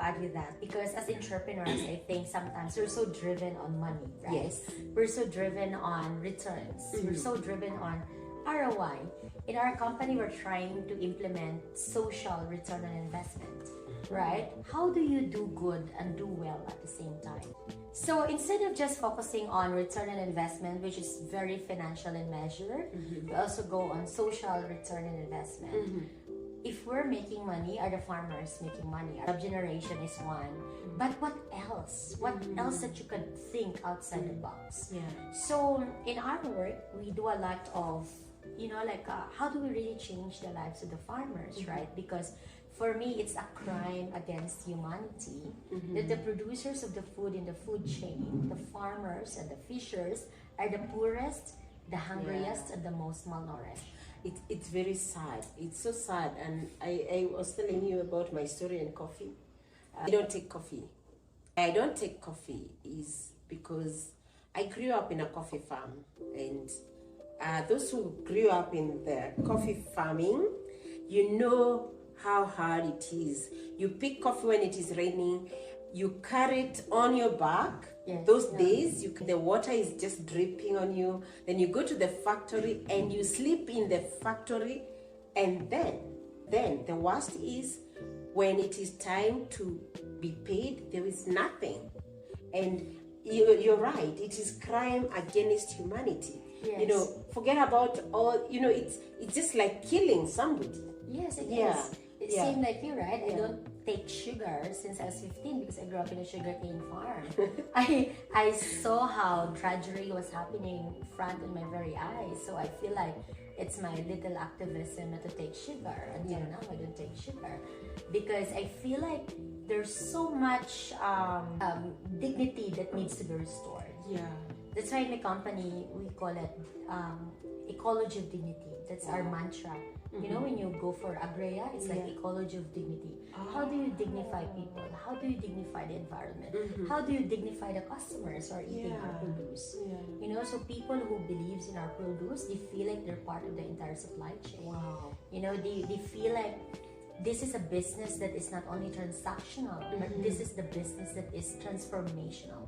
add with that, because as entrepreneurs, I think sometimes we're so driven on money, right? Yes. We're so driven on returns. We're so driven on ROI. In our company, we're trying to implement social return on investment, right? How do you do good and do well at the same time? So instead of just focusing on return on investment, which is very financial in measure, we also go on social return on investment. If we're making money, are the farmers making money? Our generation is one. But what else? What else that you could think outside the box? Yeah. So in our work, we do a lot of, how do we really change the lives of the farmers, right? Because for me, it's a crime against humanity that the producers of the food in the food chain, the farmers and the fishers, are the poorest, the hungriest, and the most malnourished. It's very sad. It's so sad. And I was telling you about my story in coffee. I don't take coffee. I don't take coffee is because I grew up in a coffee farm, and those who grew up in the coffee farming, you know how hard it is. You pick coffee when it is raining, you carry it on your back. Yes, Those days the water is just dripping on you. Then you go to the factory and you sleep in the factory, and then the worst is when it is time to be paid, there is nothing. And you're right, it is crime against humanity. Yes. Forget about all, it's just like killing somebody. Yes, it Yeah. is. It seemed like you, right? I don't take sugar since I was 15 because I grew up in a sugarcane farm. I saw how drudgery was happening front in my very eyes. So I feel like it's my little activism not to take sugar. Until now, I don't take sugar because I feel like there's so much dignity that needs to be restored. Yeah. That's why in my company, we call it ecology of dignity. That's our mantra. You know, when you go for Agrea, it's like ecology of dignity. How do you dignify people? How do you dignify the environment? How do you dignify the customers who are eating our produce? So people who believes in our produce, they feel like they're part of the entire supply chain. Wow. They feel like this is a business that is not only transactional, but this is the business that is transformational.